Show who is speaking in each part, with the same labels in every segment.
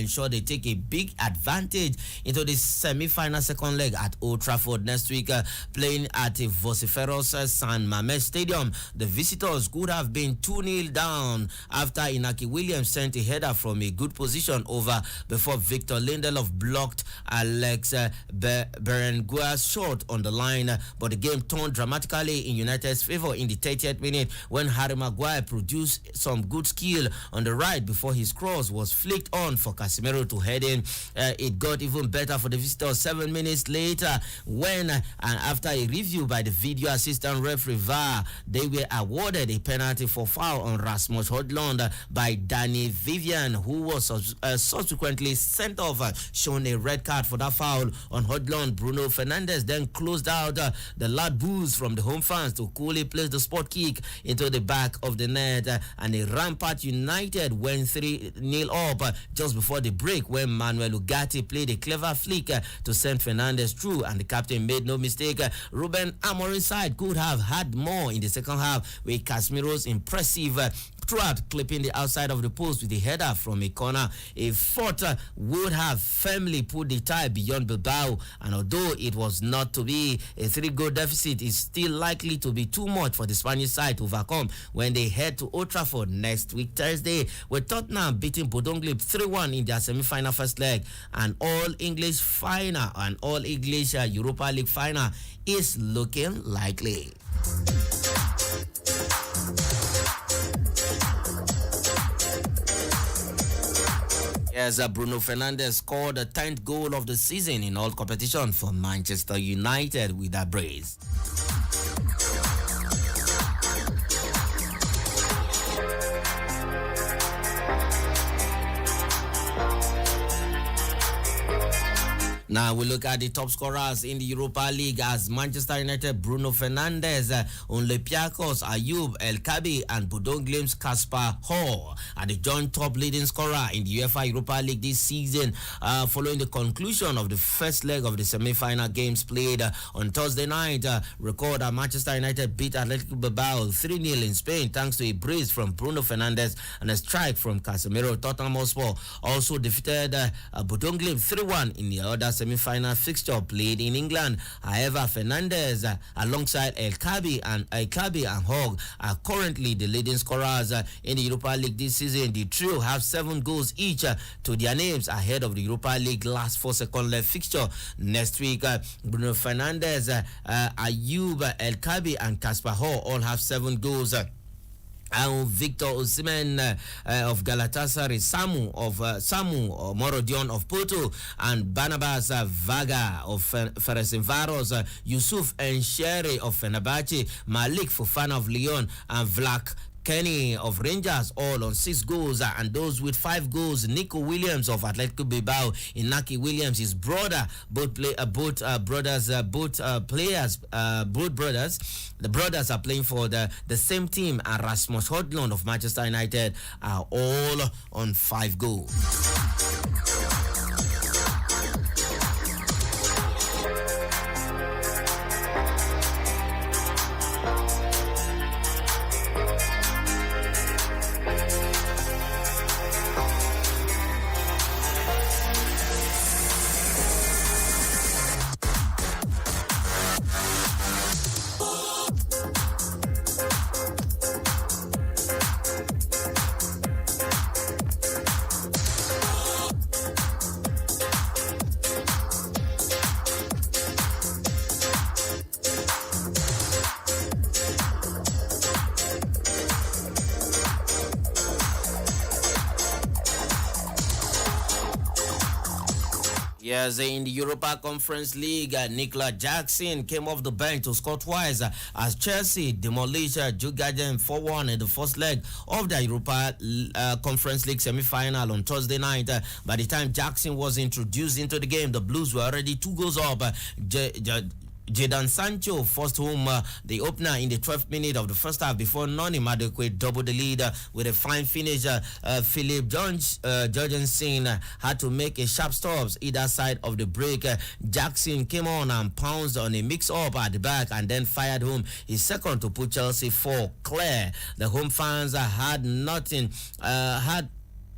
Speaker 1: ensure they take a big advantage into the semi-final second leg at Old Trafford next week, playing at a vociferous San Mamés Stadium. The visitors could have been 2-0 down after Inaki Williams sent a header from a good position over before Victor Lindelof blocked Alex Berenguer's shot on the line. But the game turned dramatically in United's favor in the 30th minute when Harry Maguire produced some good skill on the right before his cross was flicked on for Casemiro to head in. It got even better for the visitors 7 minutes later when, and after a review by the video assistant referee VAR, they were awarded a penalty for foul on Rasmus Højlund by Danny Vivian, who was subsequently sent off, shown a red card for that foul on Højlund. Bruno Fernandes then closed out the loud boos from the home fans to coolly place the spot kick into the back of the net, and a rampart United went 3-0 up just before the break when Manuel Ugarte played a clever flick to send Fernandes through, and the captain made no mistake. Ruben Amorim's side could have had more in the second half with Casemiro's impressive throughout clipping the outside of the post with a header from a corner. A fourth would have firmly put the tie beyond Bilbao, and although it was not to be, a 3-goal deficit is still likely to be too much for the Spanish side to overcome when they head to Old Trafford next week Thursday, with Tottenham beating Bodø/Glimt 3-1 in their semi-final first leg. An all-English final and all-English Europa League final is looking likely. As Bruno Fernandes scored the 10th goal of the season in all competition for Manchester United with a brace. Now we look at the top scorers in the Europa League as Manchester United, Bruno Fernandes, Olympiacos, Ayoub El Kabi, and Bodø/Glimt's Kasper Hall are the joint top leading scorer in the UEFA Europa League this season, following the conclusion of the first leg of the semi-final games played on Thursday night. Record that Manchester United beat Athletic Bilbao 3-0 in Spain thanks to a brace from Bruno Fernandes and a strike from Casemiro. Tottenham Hotspur also defeated Bodø/Glimt 3-1 in the other semi-final fixture played in England. However, Fernandes alongside El Kabi and Hogg are currently the leading scorers in the Europa League this season. The trio have 7 goals each to their names ahead of the Europa League last 4 second leg fixture next week. Bruno Fernandes, Ayoub El Kabi, and Kasper Hall all have 7 goals. And Victor Osimhen of Galatasaray, Samu Morodion of Porto, and Barnabas Vaga of Ferencváros, Yusuf Enshere of Fenerbahce, Malik Fofana of Lyon, and Vlak Kenny of Rangers, all on 6 goals, and those with 5 goals, Nico Williams of Atletico Bilbao, Inaki Williams, his brother, both brothers. The brothers are playing for the same team, and Rasmus Højlund of Manchester United are all on 5 goals. Yes, in the Europa Conference League, Nicolas Jackson came off the bench to score twice as Chelsea demolished Jugaden 4-1 in the first leg of the Europa Conference League semi-final on Thursday night. By the time Jackson was introduced into the game, the Blues were already 2 goals up. Jadon Sancho forced home the opener in the 12th minute of the first half before Noni Madueke doubled the lead with a fine finish. Philip Jorgensen had to make a sharp stops either side of the break. Jackson came on and pounced on a mix-up at the back and then fired home his second to put Chelsea 4 clear. The home fans had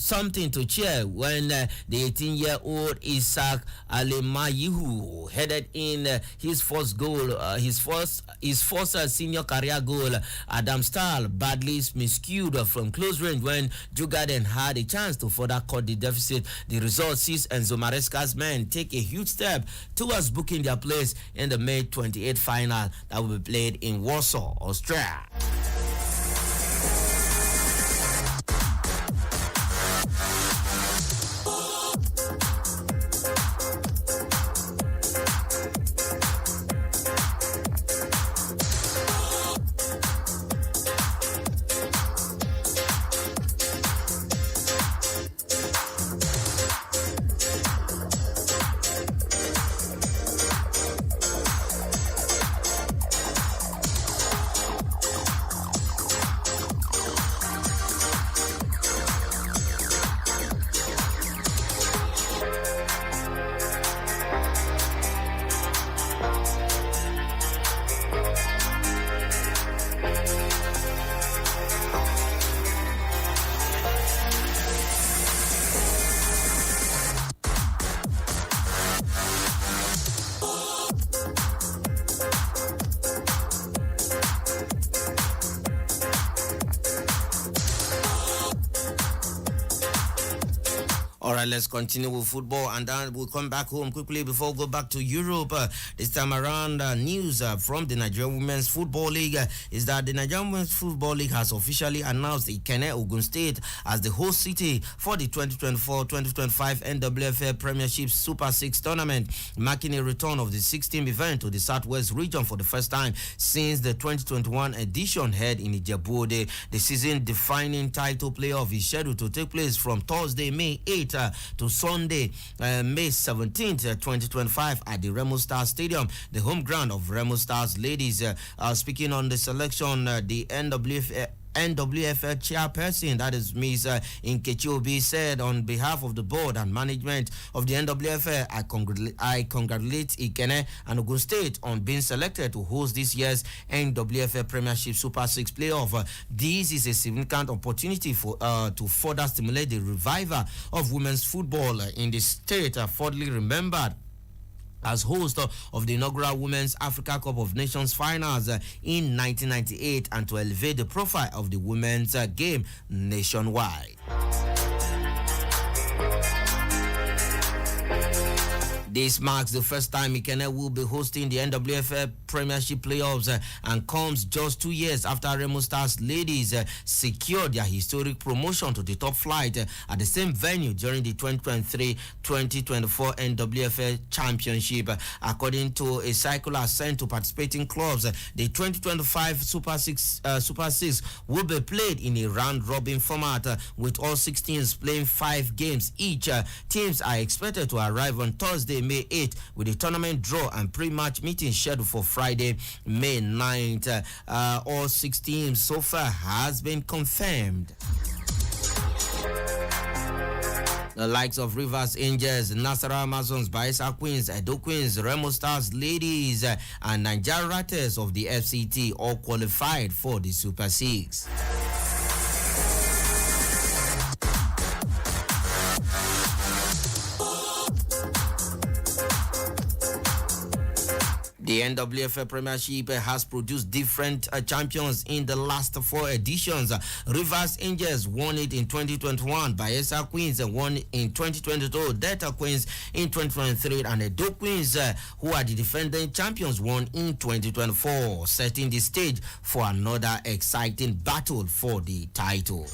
Speaker 1: something to cheer when the 18-year-old Isaac Alemayihu headed in his first goal, his first senior career goal. Adam Stahl badly miscued from close range when Djurgården had a chance to further cut the deficit. The result sees Enzo Maresca's men take a huge step towards booking their place in the May 28 final that will be played in Warsaw, Austria. All right, let's continue with football, and then we'll come back home quickly before we go back to Europe. This time around, news from the Nigerian Women's Football League is that the Nigerian Women's Football League has officially announced Ikenne Ogun State as the host city for the 2024-2025 NWFL Premiership Super 6 tournament, marking a return of the 16th event to the Southwest region for the first time since the 2021 edition held in Ijebu-Ode. The season-defining title playoff is scheduled to take place from Thursday, May 8th to Sunday, May 17th, 2025 at the Remo Stars Stadium, the home ground of Remo Stars ladies. Speaking on the selection, the NWFL chairperson, that is Ms. Nkechi Obi, said on behalf of the board and management of the NWFL, I congratulate Ikenne and Ogun State on being selected to host this year's NWFL Premiership Super 6 playoff. This is a significant opportunity for to further stimulate the revival of women's football in the state, fondly remembered as host of the inaugural Women's Africa Cup of Nations finals in 1998, and to elevate the profile of the women's game nationwide. This marks the first time Ikenne will be hosting the NWFL Premiership playoffs and comes just 2 years after Remo Stars ladies secured their historic promotion to the top flight at the same venue during the 2023-2024 NWFL Championship. According to a circular sent to participating clubs, the 2025 Super 6 will be played in a round-robin format with all 6 teams playing 5 games each. Teams are expected to arrive on Thursday, May 8th, with a tournament draw and pre-match meeting scheduled for Friday, May 9th. All 6 teams so far has been confirmed. The likes of Rivers Angels, Nasarawa Amazons, Bayelsa Queens, Edo Queens, Remo Stars ladies, and Nigeria Ratters of the FCT all qualified for the Super 6. The NWFL Premiership has produced different champions in the last 4 editions. Rivers Angels won it in 2021, Bayelsa Queens won in 2022, Delta Queens in 2023, and Edo Queens, who are the defending champions, won in 2024, setting the stage for another exciting battle for the title.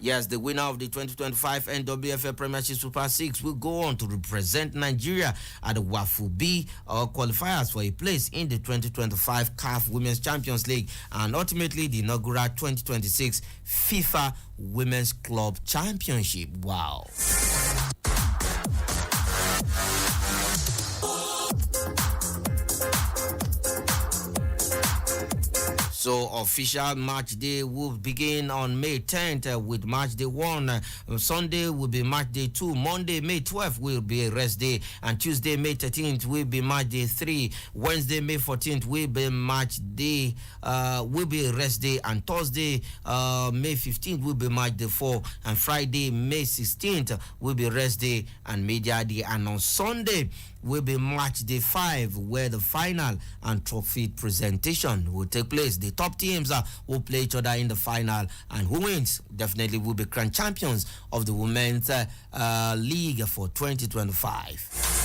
Speaker 1: Yes, the winner of the 2025 NWFL Premiership Super 6 will go on to represent Nigeria at the WAFU B qualifiers for a place in the 2025 CAF Women's Champions League and ultimately the inaugural 2026 FIFA Women's Club Championship. Wow. So official match day will begin on May 10th with match day 1. Sunday will be match day 2. Monday, May 12th will be a rest day. And Tuesday, May 13th will be match day 3. Wednesday, May 14th will be match day, will be a rest day. And Thursday, May 15th will be match day 4. And Friday, May 16th will be rest day and media day. And on Sunday will be match day 5, where the final and trophy presentation will take place. The top teams will play each other in the final, and who wins definitely will be crowned champions of the Women's League for 2025.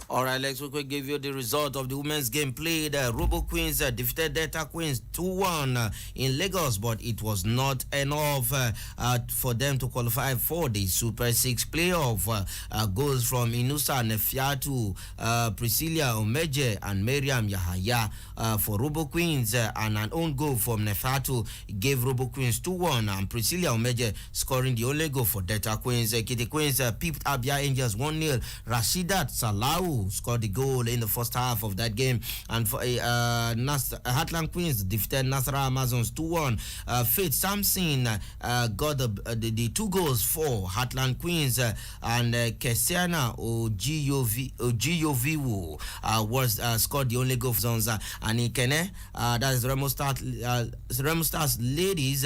Speaker 1: All right, let's quickly give you the result of the women's game played. Robo Queens defeated Delta Queens 2-1 in Lagos, but it was not enough for them to qualify for the Super 6 playoff. Goals from Inusa Nefiatu, Priscilla Omeje, and Miriam Yahaya for Robo Queens, and an own goal from Nefiatu gave Robo Queens 2-1, and Priscilla Omeje scoring the only goal for Delta Queens. Kitty Queens pipped Abia Angels 1-0. Rashidat Salau scored the goal in the first half of that game, and for Heartland Queens defeated Nasara Amazons 2-1. Faith Samson got the 2 goals for Heartland Queens, and Kesiana Ojiyoviwu was scored the only goal for Zonza, and Ikene, that is Remo Stars ladies,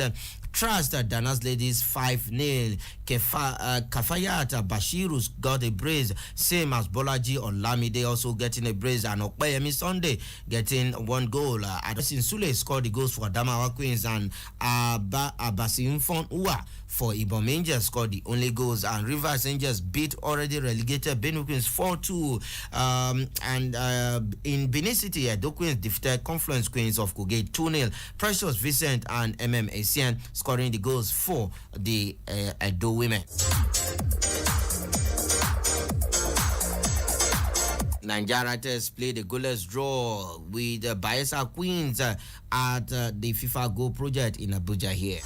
Speaker 1: trust Danas ladies 5-0. Kafayat Bashirus got a brace, same as Bolaji Olamide also getting a brace, and Okpeyemi Sunday getting 1 goal. Adosin Sule scored the goals for Adamawa Queens, and Abasim Fon Uwa for Ibom Angels scored the only goals, and Rivers Angels beat already relegated Benue Queens 4-2. And in Benin City, Edo Queens defeated Confluence Queens of Kogi 2-0. Precious Vincent and Asian scoring the goals for the Edo women. Nigeria Test played a goalless draw with Bayelsa Queens at the FIFA Go project in Abuja here.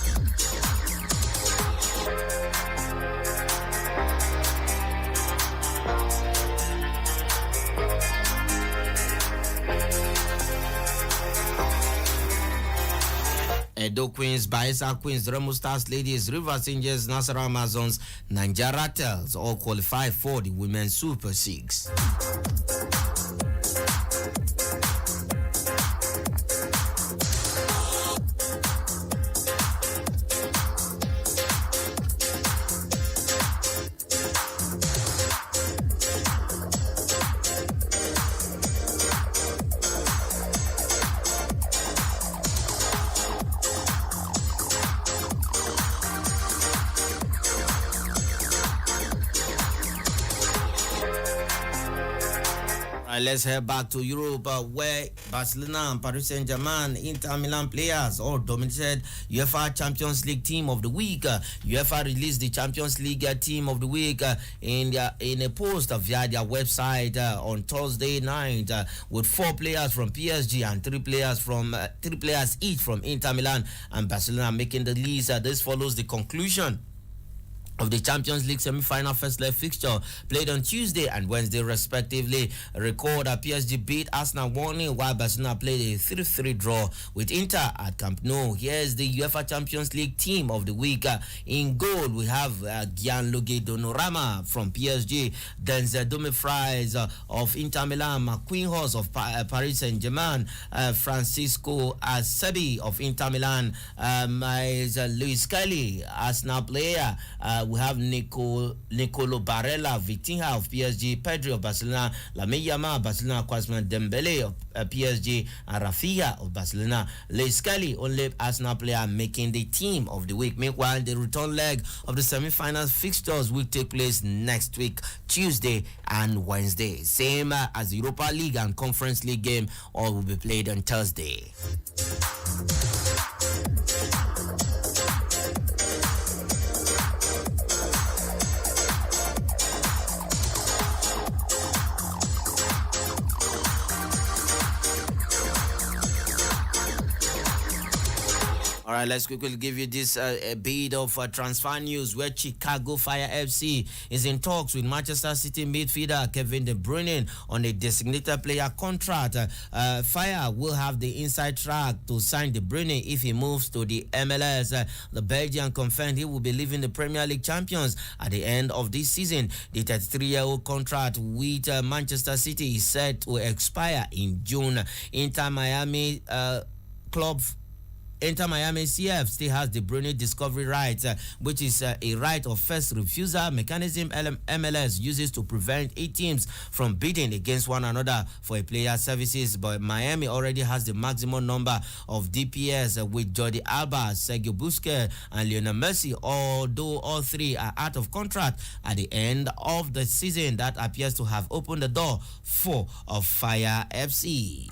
Speaker 1: Edo Queens, Bayelsa Queens, Remo Stars ladies, Rivers Angels, Nasarawa Amazons, Nigeria Tels all qualify for the Women's Super 6. Let's head back to Europe, where Barcelona and Paris Saint-Germain, Inter Milan players all dominated UEFA Champions League Team of the Week. UEFA released the Champions League Team of the Week in a post via their website on Thursday night, with 4 players from PSG and 3 players each from Inter Milan and Barcelona making the list. This follows the conclusion of the Champions League semi-final first leg fixture played on Tuesday and Wednesday respectively. Record PSG beat Arsenal 1-0 while Barcelona played a 3-3 draw with Inter at Camp Nou. Here's the UEFA Champions League Team of the Week. In goal we have Gianluigi Donnarumma from PSG, Denzel Dumfries of Inter Milan, Marquinhos of Paris Saint-Germain, Francisco Acerbi of Inter Milan, Luis Kelly, Arsenal player. We have Nicolo Barella, Vitinha of PSG, Pedri of Barcelona, Lamine Yamal, Barcelona, Ousmane Dembele of PSG, and Rafinha of Barcelona. Luis Kelly, only Arsenal player making the Team of the Week. Meanwhile, the return leg of the semi-final fixtures will take place next week, Tuesday and Wednesday. Same as the Europa League and Conference League game, all will be played on Thursday. All right, let's quickly give you this a bit of transfer news where Chicago Fire FC is in talks with Manchester City midfielder Kevin De Bruyne on a designated player contract. Fire will have the inside track to sign De Bruyne if he moves to the MLS. The Belgian confirmed he will be leaving the Premier League champions at the end of this season. The 33-year-old contract with Manchester City is set to expire in June. Inter Miami CF still has the Bruyne discovery right, which is a right of first refusal mechanism MLS uses to prevent 8 teams from bidding against one another for a player's services. But Miami already has the maximum number of DPS with Jordi Alba, Sergio Busquets, and Lionel Messi, although all three are out of contract at the end of the season. That appears to have opened the door for Fire FC.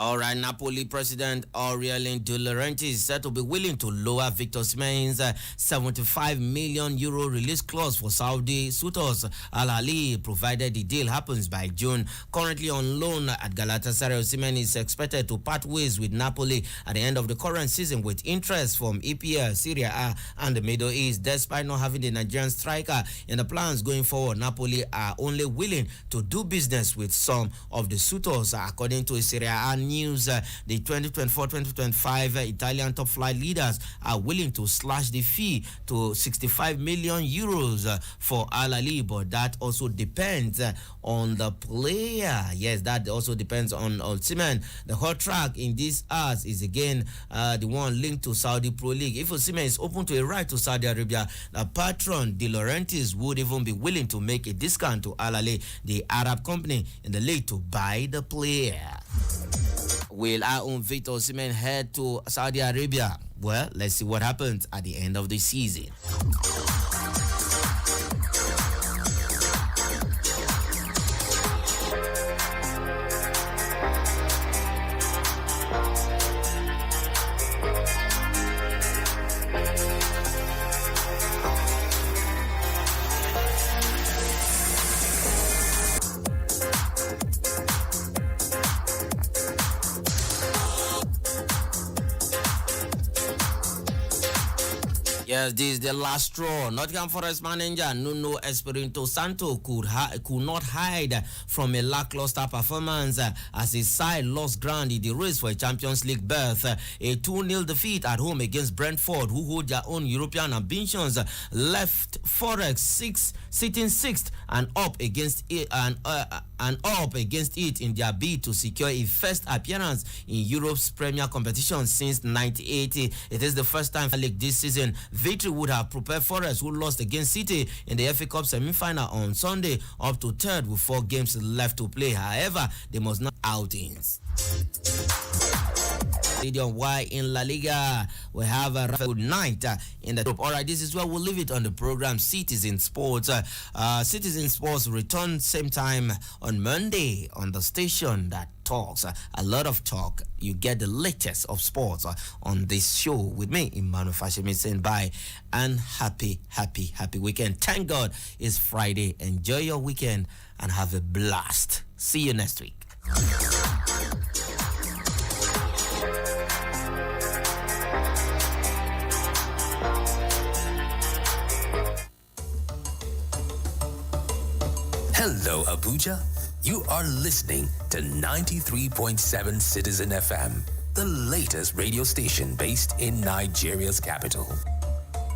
Speaker 1: All right, Napoli president Aurelien De Laurentiis is said to be willing to lower Victor Osimhen's 75 million euro release clause for Saudi suitors Al Ahly, provided the deal happens by June. Currently on loan at Galatasaray, Osimhen is expected to part ways with Napoli at the end of the current season with interest from EPL, Serie A, and the Middle East. Despite not having the Nigerian striker in the plans going forward, Napoli are only willing to do business with some of the suitors, according to a Serie A news. The 2024-2025 Italian top flight leaders are willing to slash the fee to 65 million euros for Al Ahly, but that also depends on the player. Yes, that also depends on Osimhen. The hot track in this hours is again the one linked to Saudi Pro League. If Osimhen is open to a ride to Saudi Arabia, the patron De Laurentiis would even be willing to make a discount to Al Ahly, the Arab company in the league, to buy the player. Will our own Victor Osimhen head to Saudi Arabia? Well, let's see what happens at the end of the season. Yes, this is the last straw. Nottingham Forest manager Nuno Espirito Santo could not hide from a lackluster performance as his side lost ground in the race for a Champions League berth. A 2-0 defeat at home against Brentford, who hold their own European ambitions, left Forest sitting sixth and up against it in their bid to secure a first appearance in Europe's premier competition since 1980. It is the first time league this season. Victory would have prepared Forest, who lost against City in the FA Cup semi-final on Sunday, up to third with 4 games left to play. However, they must not outings. Stadium Y in La Liga. We have a good night in the group. All right, this is where we'll leave it on the program. Citizen Sports. Citizen Sports return same time on Monday on the station that talks a lot of talk. You get the latest of sports on this show with me, Emmanuel Fashemi, saying bye and happy weekend. Thank God it's Friday. Enjoy your weekend and have a blast. See you next week.
Speaker 2: Hello, Abuja. You are listening to 93.7 Citizen FM, the latest radio station based in Nigeria's capital.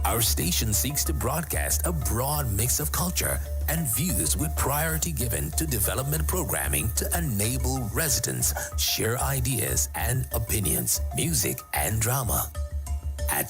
Speaker 2: Our station seeks to broadcast a broad mix of culture and views with priority given to development programming to enable residents share ideas and opinions, music and drama. At